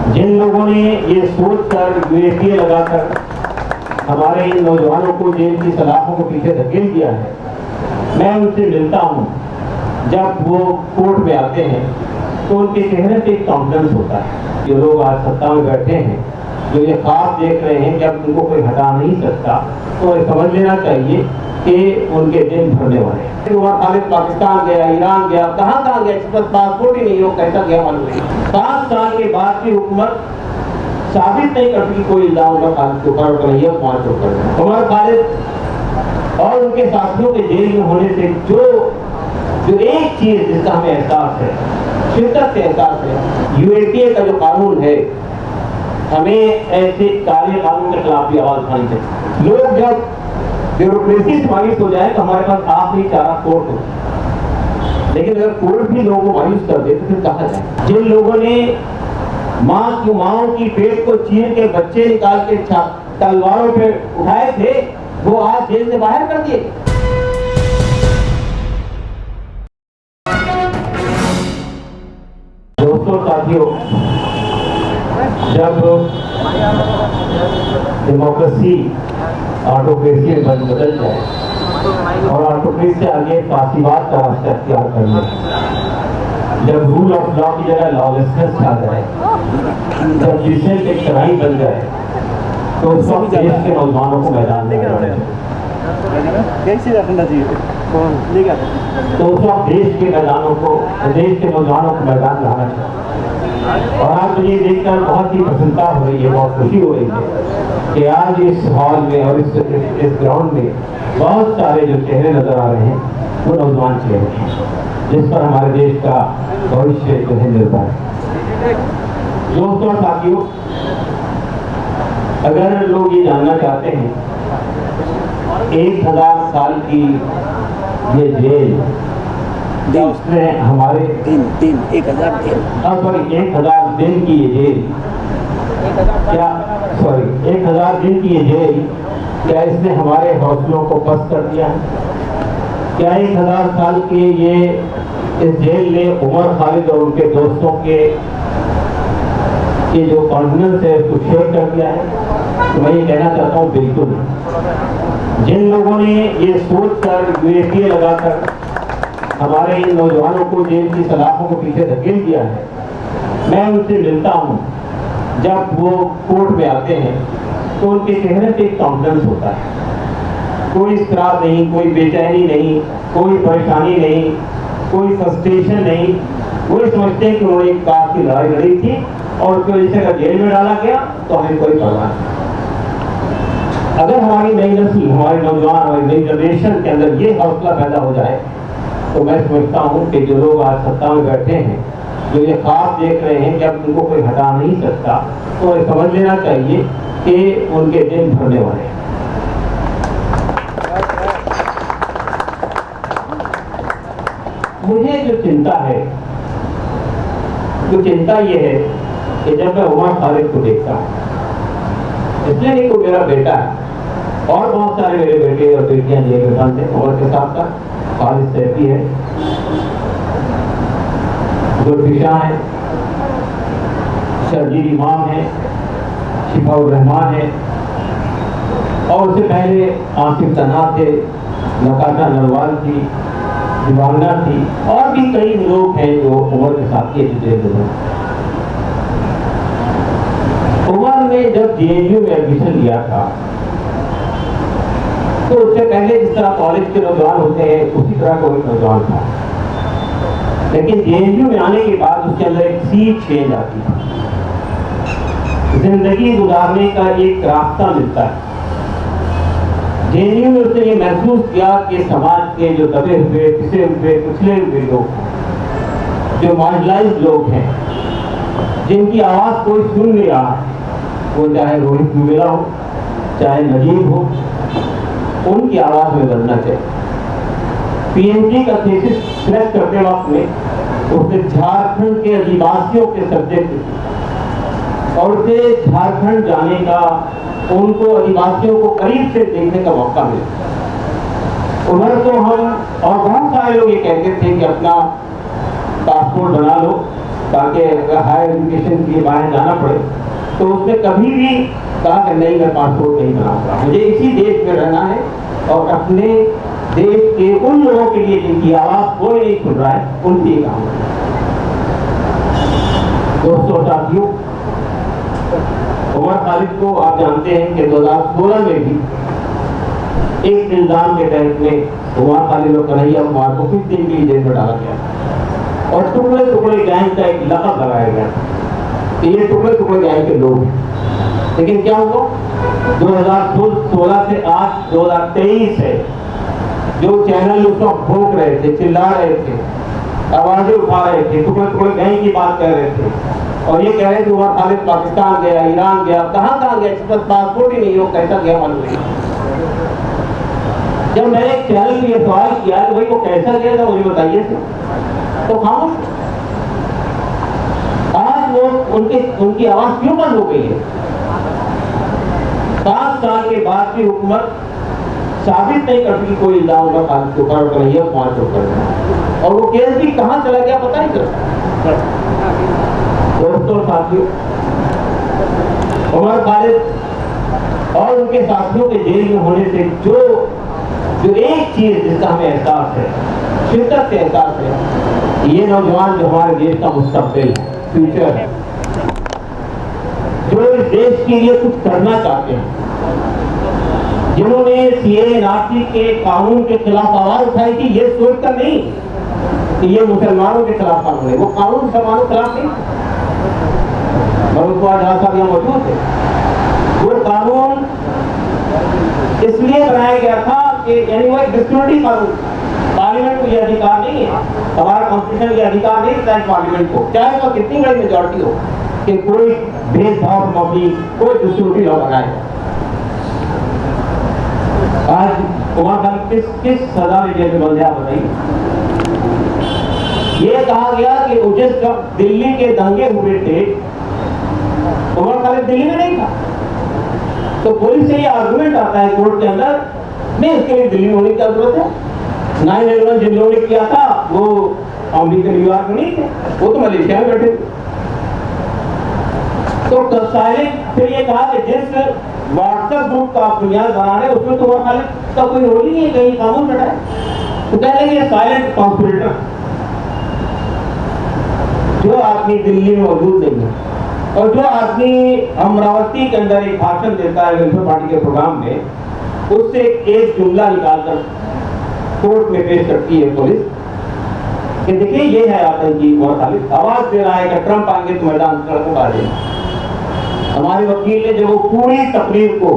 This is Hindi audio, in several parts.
जिन लोगों ने ये सोच कर यूएपीए लगाकर हमारे इन नौजवानों को जेल की सलाखों को पीछे धकेल दिया है, मैं उनसे मिलता हूँ। जब वो कोर्ट में आते हैं तो उनके चेहरे पे एक कॉन्फिडेंस होता है। जो लोग आज सत्ता में बैठे हैं, जो ये ख्वाब देख रहे हैं कि अब उनको कोई हटा नहीं सकता, तो समझ लेना चाहिए कि उनके दिन भरने वाले हैं। उमर खालिद पाकिस्तान गया, ईरान गया, कहाँ गया, जिस पर पासपोर्ट ही नहीं हो, कैसा गया मालूम नहीं। 7 साल के बाद भी हुकूमत साबित नहीं करती कोई इल्जाम उमर खालिद के ऊपर कन्हैया कुमार के ऊपर। उमर खालिद और उनके साथियों के जेल में होने से जो एक चीज जिसका हमें एहसास है, शिद्दत से एहसास है, यूएपीए का जो कानून है, हमें ऐसे काले कानून के खिलाफ भी आवाज उठानी चाहिए। लोग जब ब्यूरोक्रेसी से मायूस हो जाए तो हमारे पास आखिरी चारा कोर्ट हो, लेकिन अगर कोर्ट भी लोगों को मायूस कर दे तो फिर कहा जाए। जिन लोगों ने माओ की पेट को चीर के बच्चे निकाल के तलवारों पे उठाए थे, वो आज जेल से बाहर कर दिए। दोस्तों, साथियों, जब डेमोक्रेसी ऑटोक्रेसी में बदल जाए और ऑटोक्रेसी से आगे फासीवाद का रास्ता अख्तियार कर ले, जब रूल ऑफ लॉ की जगह लॉलेसनेस आ जाए, जब डिसेंट एक तराई बन जाए, तो उस वक्त देश के नौजवानों को मैदान में आना चाहिए। तो उस वक्त देश के नौजवानों को मैदान में आना चाहिए। और आज मुझे देखकर बहुत ही प्रसन्नता हो रही है, बहुत खुशी हो रही है कि आज इस हॉल में और इस ग्राउंड में बहुत सारे जो चेहरे नजर आ रहे हैं वो नौजवान चेहरे हैं, जिस पर हमारे देश का भविष्य जो है निर्भर है। दोस्तों और साथियों, अगर लोग ये जानना चाहते हैं 1000 साल की ये जेल, उसमें हमारे 1000 दिन की ये जेल, क्या 1000 दिन की ये जेल, क्या इसने हमारे हौसलों को पस्त कर दिया है? क्या 1000 साल के इस जेल ने उमर खालिद और उनके दोस्तों के जो कॉन्फिडेंस है उसको शेयर कर दिया है? तो मैं ये कहना चाहता हूँ, बिल्कुल। जिन लोगों ने ये सोच कर यूएपीए लगाकर हमारे इन नौजवानों को जेल की सलाखों को पीछे धकेल दिया है, मैं उनसे मिलता हूँ। जब वो कोर्ट में आते हैं तो उनके चेहरे पे एक कॉन्फिडेंस होता है। कोई स्त्राव नहीं, कोई बेचैनी नहीं, कोई परेशानी नहीं, कोई फ्रस्ट्रेशन नहीं। वो समझते हैं कि उन्होंने एक काज की लड़ाई लड़ी थी और उसकी वजह से अगर जेल में डाला गया तो हमें कोई परवाह नहीं। अगर हमारी नई नस्ल, हमारे नौजवान, हमारी नई जनरेशन के अंदर ये हौसला पैदा हो जाए, तो मैं समझता हूँ कि जो लोग आज सत्ता में बैठे हैं, जो ये ख्वाब देख रहे हैं कि अब उनको कोई हटा नहीं सकता, तो समझ लेना चाहिए कि उनके दिन भरने वाले हैं। मुझे जो चिंता ये है कि जब मैं उमर खालिद को देखता हूँ, इसलिए नहीं को मेरा बेटा है और बहुत सारे मेरे बेटे और बेटियां जेल में बंद हैं, उमर के साथ साथ खालिद सैफी है, गुलफिशा है, शर्जील इमाम है, शिफाउर रहमान है, और उससे पहले आसिफ तना थे, नकाशा नरवाल थी, दीवाना थी, और भी कई लोग हैं जो उमर के साथी है। उमर ने जब जेएनयू में एडमिशन लिया था तो उससे पहले जिस तरह कॉलेज के नौजवान होते हैं उसी तरह का एक नौजवान था, लेकिन जेएनयू में आने के बाद उसके अंदर एक सी चेंज आती है, जिंदगी गुजारने का एक रास्ता मिलता है। जेएनयू में उसने ये महसूस किया कि समाज के जो दबे हुए, पिसे हुए, कुचले हुए लोग, जो मार्जिनलाइज्ड लोग हैं, जिनकी आवाज कोई सुन नहीं रहा, वो चाहे रोहित मिला हो, चाहे नजीब हो, उनकी आवाज में बनना चाहिए। पीएचडी का थीसिस सिलेक्ट करते वक्त में उसने झारखंड के आदिवासियों के सब्जेक्ट और उसे झारखंड जाने का, उनको आदिवासियों को करीब से देखने का मौका मिला। उधर तो हम और बहुत सारे लोग ये कहते थे कि अपना पासपोर्ट बना लो ताकि हायर एजुकेशन के लिए बाहर जाना पड़े, तो उसने कभी भी कहा कि नहीं मैं पासपोर्ट नहीं बनाऊंगा, मुझे इसी देश में रहना है और अपने देश के उन लोगों के लिए जिनकी आवाज कोई नहीं सुन रहा है उनके लिए काम करना। दोस्तों साथियों, उमर खालिद को आप जानते हैं कि 2016 में भी एक इल्जाम के तहत में उमर खालिद और कन्हैया कुमार को कुछ दिन के लिए जेल में डाला गया और टुकड़े टुकड़े गैंग का एक लक़ब लगाया गया कि ये टुकड़े टुकड़े गैंग के लोग हैं। लेकिन क्या हुआ, 2016 से आज 2023 है, जो चैनल उसको भोंक रहे थे, चिल्ला रहे थे, आवाजें उठा रहे थे, टुकड़े टुकड़े गैंग की बात कर रहे थे और ये कह रहे थे उमर खालिद पाकिस्तान गया, ईरान गया, कहाँ गया, इसके पास पासपोर्ट ही नहीं, वो कैसा गया मालूम नहीं। जब मैंने एक चैनल में ये सवाल किया कि भाई वो कैसा गया था मुझे बताइए, तो खामोश। आज वो उनकी आवाज क्यों बंद हो गई है? 7 साल के बाद भी हुकूमत साबित नहीं करती कोई इल्जाम उमर खालिद के ऊपर और कन्हैया कुमार के ऊपर, और वो केस भी कहां चला गया पता नहीं चलता। दोस्तों साथियों, उमर खालिद और उनके साथियों के जेल में होने से जो एक चीज जिसका हमें एहसास है, शिद्दत से एहसास है, ये नौजवान जो हमारे देश का मुस्तकबिल है, फ्यूचर है, जो इस देश के लिए कुछ करना चाहते हैं, जिन्होंने सीए एनआरसी के कानून के खिलाफ आवाज उठाई थी, ये सोचकर नहीं कि ये मुसलमानों के खिलाफ कानून है, वो कानून मुसलमानों के खिलाफ नहीं, मरुआ जहां साहब यहाँ मौजूद थे, वो कानून इसलिए बनाया गया था कि यानी वो एक डिस्क्रिमिनेटरी कानून, पार्लियामेंट को ये अधिकार नहीं है, हमारा कॉन्स्टिट्यूशन ये अधिकार नहीं देता है पार्लियामेंट को, चाहे वो कितनी बड़ी मेजॉरिटी हो, कि कोई भेदभाव मौकी कोई डिस्क्रिमिनेटरी लॉ बनाए। आज उमर खालिद किस सजा में जेल में बंद है आप बताइए? ये कहा गया कि जिस वक्त दिल्ली के दंगे हुए थे उमर खालिद दिल्ली में नहीं था, तो पुलिस से ये आर्गुमेंट आता है कोर्ट के अंदर, नहीं उसके लिए दिल्ली में होने की जरूरत है, 9/11 जिन लोगों ने किया था वो अमेरिका न्यूयॉर्क में नहीं थे, वो तो मलेशिया में बैठे थे। तो फिर ये कहा कि जिस व्हाट्सएप ग्रुप का बुनियाद बना है उसमें तो उमर खालिद का कोई रोल ही नहीं है, कहीं कानून बैठा है, तो कह लेंगे साइलेंट कॉन्स्पिरेटर, जो आदमी दिल्ली में मौजूद नहीं है और जो आदमी अमरावती के अंदर एक भाषण देता है वेलफेयर पार्टी के प्रोग्राम में, उससे एक जुमला निकालकर कोर्ट में पेश करती है पुलिस कि देखिए ये है आतंकी उमर खालिद, आवाज दे रहा है कि ट्रंप आएंगे तो मैदान सड़कों आ जाएंगे। हमारे वकील ने जब वो पूरी तकरीर को,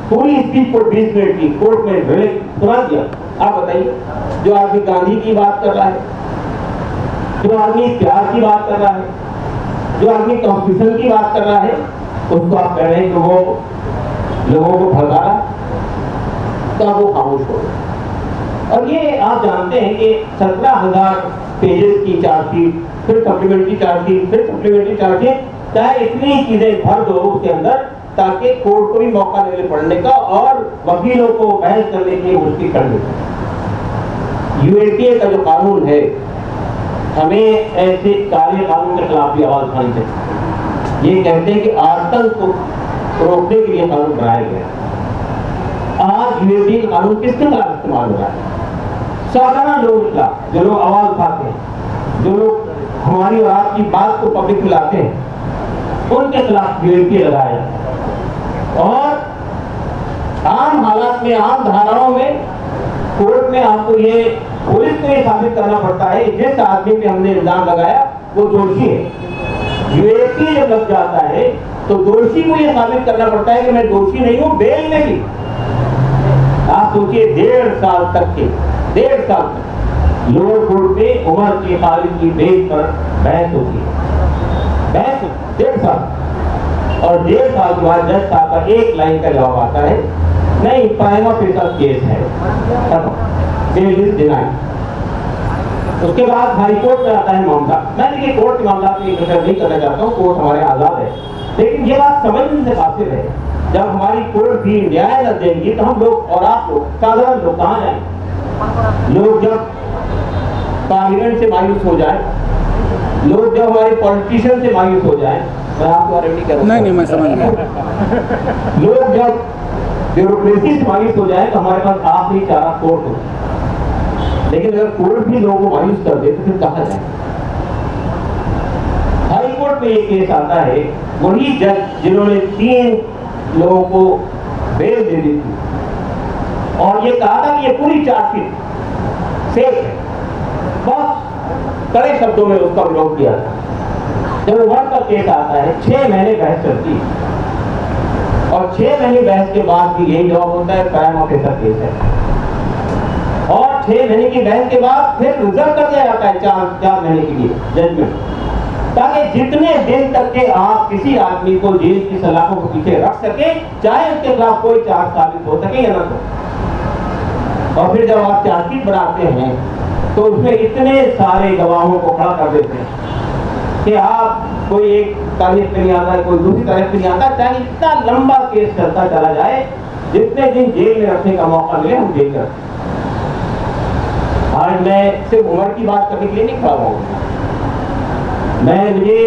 पूरी स्पीच को 20 मिनट की कोर्ट में सुना दिया, आप बताइए, जो आदमी गांधी की बात कर रहा है, जो आदमी प्यार की बात कर रहा है, जो आदमी कॉन्स्टिट्यूशन की बात कर रहा है, उसको आप कह रहे हैं कि वो लोगों को भगा रहा, तो आप वो खामोश हो गए। और ये आप जानते हैं कि 17,000 पेजेस की चार्जशीट, फिर सप्लीमेंट्री चार्जशीट, फिर सप्लीमेंट्री चार्जशीट, चाहे इतनी चीजें भर दो उसके अंदर ताकि कोर्ट को भी मौका देने पड़ने का और वकीलों को बहस करने की मुश्किल करने का। यूएपीए का जो कानून है, हमें ऐसे काले कानून के खिलाफ भी आवाज उठानी चाहिए। ये कहते हैं कि आतंक को रोकने के लिए कानून बनाया गया। आज यूएपीए का कानून किसके खिलाफ इस्तेमाल हो रहा है? साधारण लोगों के खिलाफ, जो लोग आवाज उठाते हैं, जो लोग हमारी और आपकी बात को पब्लिक में लाते हैं, उनके खिलाफ यूएपीए लगाया जाए। और आम हालात में, आम धाराओं में कोर्ट में आपको ये, पुलिस को ये साबित करना पड़ता है जिस आदमी पे हमने इल्जाम लगाया वो दोषी है। यूएपीए जब लग जाता है तो दोषी को ये साबित करना पड़ता है कि मैं दोषी नहीं हूं, बेल में भी। आप सोचिए 1.5 साल तक के, 1.5 साल तक लोअर कोर्ट पे उमर के खालिद की बेल पर बहस होती है, बहस 1.5 साल, और 1.5 साल के बाद जज साहब का एक लाइन का जवाब आता है, नहीं प्राइमा फेसा केस है, बेल इज डिनाइड। उसके बाद हाई कोर्ट में आता है मामला। मैं देखिए कोर्ट के मामला में इंटरफेयर नहीं करना चाहता हूँ, कोर्ट हमारे आजाद है, लेकिन ये बात समझने से काफिर है, जब हमारी कोर्ट भी न्याय न देंगी तो हम लोग और आप लोग, साधारण लोग कहाँ जाएंगे? लोग जब पार्लियामेंट से मायूस हो जाए, लोग जब हमारे पॉलिटिशियन से मायूस हो जाए, मैं आपको ऑलरेडी कह रहा हूं, नहीं मैं समझ गया। लोग जब ब्यूरोक्रेसी से मायूस हो जाए तो हमारे पास आखिरी चारा कोर्ट हो। लेकिन अगर कोर्ट भी लोगों को मायूस कर दे तो फिर कहा जाए। हाई कोर्ट में एक केस आता है, वही जज जिन्होंने 3 लोगों को बेल दे दी थी और ये कहा था कि ये पूरी चार्जशीट सेफ है, बहुत कड़े शब्दों में उसका विरोध किया था। जब वर्ड का केस आता है, 6 महीने बहस चलती है और 6 महीने बहस के बाद भी यही जवाब होता है क्राइम ऑफिसर केस है। और 6 महीने की बहस के बाद फिर रिजर्व कर दिया जाता है 4 महीने के लिए जजमेंट, ताकि जितने दिन तक के आप किसी आदमी को जेल की सलाखों के पीछे रख सके, चाहे उसके खिलाफ कोई चार्ज साबित हो सके या न हो। और फिर जब आप चार्जशीट बनाते हैं तो उसमें इतने सारे गवाहों को खड़ा कर देते हैं कि आप कोई एक तारीख पे नहीं आता है, कोई दूसरी तारीख पे नहीं आता, चाहे इतना लंबा केस चलता चला जाए, जितने दिन जेल में रखने का मौका मिले हम जेल कर। आज मैं सिर्फ उम्र की बात करने के लिए नहीं खड़ा हुआ, मुझे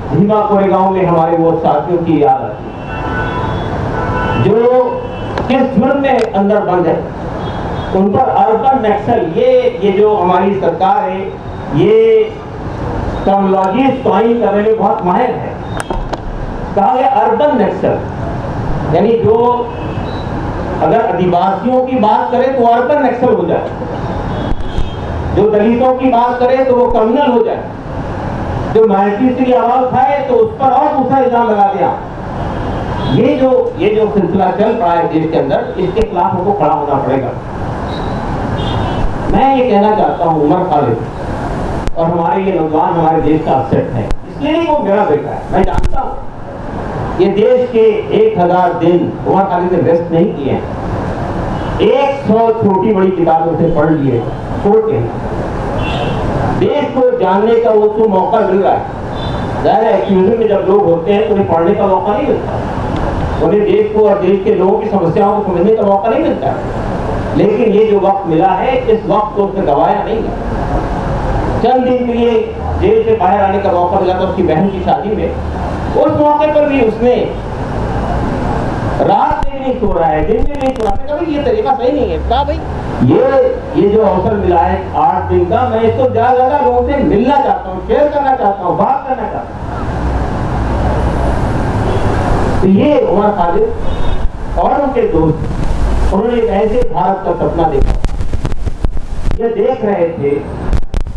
धीमा कोरेगांव में हमारे वो साथियों की याद आती है जो किस जुर्म में अंदर बंद है। उन पर अर्बन नक्सल, ये जो हमारी सरकार है, ये टर्मिनोलॉजी कॉइन करने में बहुत माहिर है। कहा गया अर्बन नक्सल, यानी जो अगर आदिवासियों की बात करें तो अर्बन नक्सल हो जाए, जो दलितों की बात करें तो वो कम्युनल हो जाए, जो माइनॉरिटी की आवाज उठाए तो उस पर और दूसरा इल्जाम लगा दिया। ये जो सिलसिला चल रहा है देश के अंदर, इसके खिलाफ हमको खड़ा होना पड़ेगा। मैं ये कहना चाहता हूँ, उमर खालिद और हमारे ये नौजवान हमारे देश का असेट है, इसलिए नहीं वो मेरा बेटा है, मैं जानता हूँ। ये देश के 1000 दिन उमर खालिद ने वेस्ट नहीं किए हैं। 100 छोटी बड़ी किताबें उसे पढ़ लिए, छोड़ के देश को जानने का वो तो मौका मिल रहा है। जाहिर है एक्सक्यूजन में जब लोग होते हैं तो उन्हें पढ़ने का मौका नहीं मिलता, उन्हें देश को और देश के लोगों की समस्याओं को समझने का मौका नहीं मिलता। लेकिन ये जो वक्त मिला है, इस वक्त को उसने गवाया नहीं है। चंद दिन के लिए जेल से बाहर आने का मौका मिला था उसकी बहन की शादी में, उस मौके पर भी उसने रात में नहीं सो रहा है, दिन में नहीं सो रहा है। कभी ये तरीका सही नहीं है। कहा भाई ये जो अवसर मिला है 8 दिन का, मैं इसको ज्यादा लोगों से मिलना चाहता हूँ, शेयर करना चाहता हूँ, बात करना चाहता हूँ। तो ये उमर खालिद और उनके दोस्त, उन्होंने एक ऐसे भारत का सपना देखा, ये देख रहे थे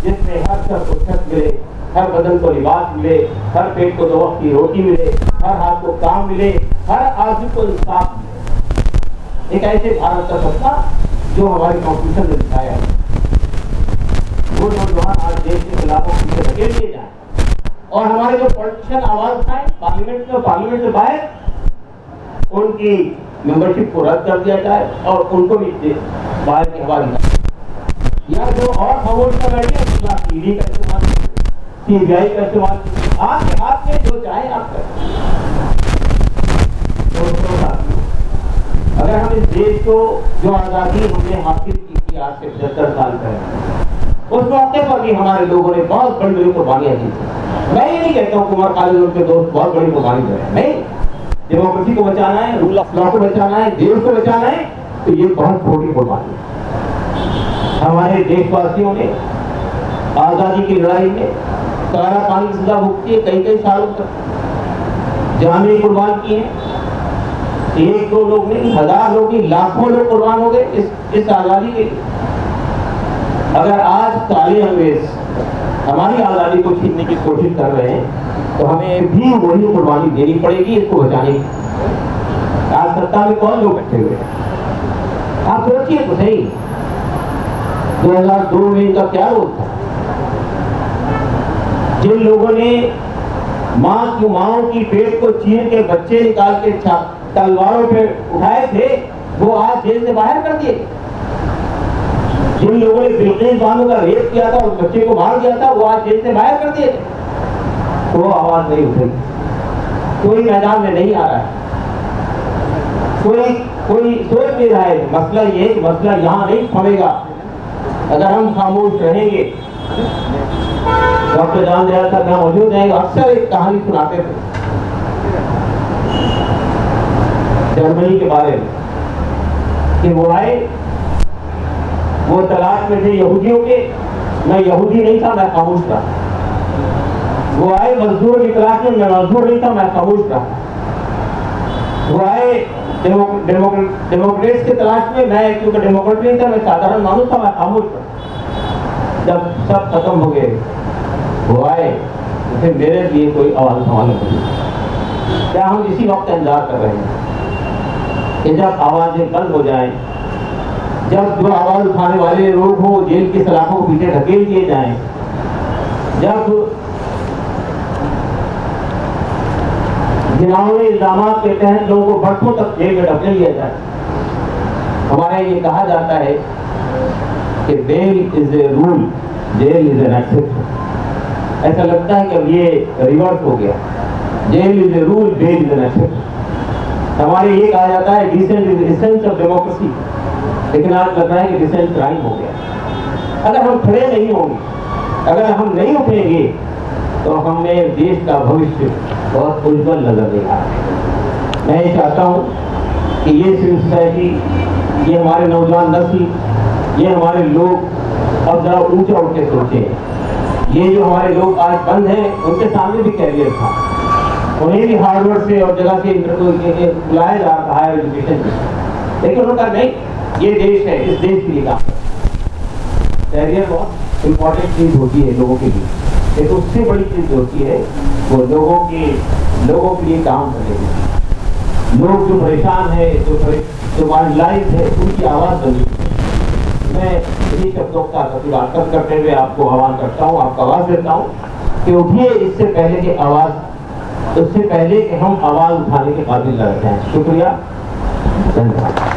जिसमें हर सर को छत मिले, हर बदन को लिबास मिले, हर पेट को 2 वक्त की रोटी मिले, हर हाथ को काम मिले, हर आदमी को इंसाफ मिले। एक ऐसे भारत का सपना जो हमारे कॉन्स्टिट्यूशन ने दिखाया है। वो नौजवान आज देश के खिलाफों पीछे धकेल दिए जाए और हमारे जो पॉलिटिशियन आवाज उठाए पार्लियामेंट में, पार्लियामेंट से बाहर, उनकी मेंबरशिप को रद्द कर दिया जाए और उनको भी बाहर की हवा दी, या जो और खामोश कर रहे हैं उसका ईडी का इस्तेमाल, सीबीआई का इस्तेमाल, आपके हाथ में जो चाहे आप करें। अगर हम इस देश को जो आज़ादी हमने हासिल की थी आज से 75 साल पहले, उस मौके पर भी हमारे लोगों ने बहुत बड़ी बड़ी कुर्बानियां दी थी। मैं ये नहीं कहता हूँ कुमार खालिद और उनके दोस्त बहुत बड़ी कुर्बानी दे रहे हैं, नहीं। डेमोक्रेसी को बचाना है, रूल ऑफ लॉ को बचाना है, देश को बचाना है, तो ये बहुत छोटी कुर्बानी है। हमारे देशवासियों ने आजादी की लड़ाई में काला पानी की सजा भुगती है, कई सालों तक जानें कुर्बान की है। 1-2 लोग नहीं, 1000 लोग नहीं, लाखों लोग कुर्बान हो गए इस आजादी के लिए। अगर आज काले अंग्रेज हमारी आजादी को छीनने की कोशिश कर रहे हैं तो हमें भी वही कुर्बानी देनी पड़ेगी इसको बचाने की। आज सत्ता में कौन लोग बैठे हुए हैं, आप सोचिए तो सही। 2002 में इनका क्या रोल था? जिन लोगों ने माओ की पेट को चीर के बच्चे निकाल के तलवारों पे उठाए थे, वो आज जेल से बाहर कर दिए। जिन लोगों ने बिल्किस बानो का रेप किया था और बच्चे को मार दिया था, वो आज जेल से बाहर कर दिए थे। वो आवाज नहीं उठेगी, कोई मैदान में नहीं आ रहा है, कोई सोच नहीं रहा है। मसला ये, मसला यहाँ नहीं थमेगा अगर हम खामोश रहेंगे। डॉक्टर जान दयाल साहब यहाँ मौजूद हैं, अक्सर एक कहानी सुनाते थे जर्मनी के बारे में कि वो आए, वो तलाश में थे यहूदियों के। मैं यहूदी नहीं था, मैं खामोश था। वो आए मजदूर की तलाश में, मैं मजदूर नहीं था, मैं खामोश था। वो आए डेमोक्रेट्स की तलाश में, मैं क्योंकि डेमोक्रेट नहीं था, मैं साधारण मानूस था, मैं खामोश था। जब सब खत्म हो गए, वो आए तो फिर मेरे लिए कोई आवाज उठाने लगी। क्या हम इसी वक्त इंतजार कर रहे हैं कि जब आवाजें बंद हो जाएं, जब जो आवाज उठाने वाले लोग हो जेल की सलाखों को पीछे ढकेल दिए जाएं, जब घिनौने इल्जाम के तहत लोगों को बरसों तक जेल में ढकेल दिया जाए। हमारे ये कहा जाता है कि bail is a rule, jail is an exception. ऐसा लगता है कि अब ये रिवर्स हो गया, jail is a rule, bail is an exception. हमारे ये कहा जाता है dissent is essence of democracy, लेकिन आज लग रहा है कि डिसेंट क्राइम हो गया। अगर हम खड़े नहीं होंगे, अगर हम नहीं उठेंगे, तो हमें देश का भविष्य बहुत उज्जवल नजर नहीं आ रहा। मैं ये चाहता हूँ कि ये सिविल सोसाइटी, ये हमारे नौजवान नस्ल, ये हमारे लोग अब जरा ऊंचा उठ के सोचें। ये जो हमारे लोग आज बंद हैं, उनके सामने भी कैरियर था, उन्हें भी हार्डवर्ड से और जगह से बुलाया जा रहा हायर एजुकेशन में, लेकिन उनका नहीं, ये देश है, इस देश के लिए काम। कैरियर बहुत इंपॉर्टेंट चीज होती है लोगों के लिए, लेकिन उससे बड़ी चीज होती है वो लोगों के लिए काम करने की। लोग जो परेशान है, जो मार्जिनलाइज है, उनकी आवाज बनी। मैं इन्हीं शब्दों का प्रतिवाद करते हुए आपको आह्वान करता हूँ, आपको आवाज देता हूँ कि उठिए, इससे पहले कि हम आवाज उठाने के काबिल न रह जाएं। शुक्रिया, धन्यवाद।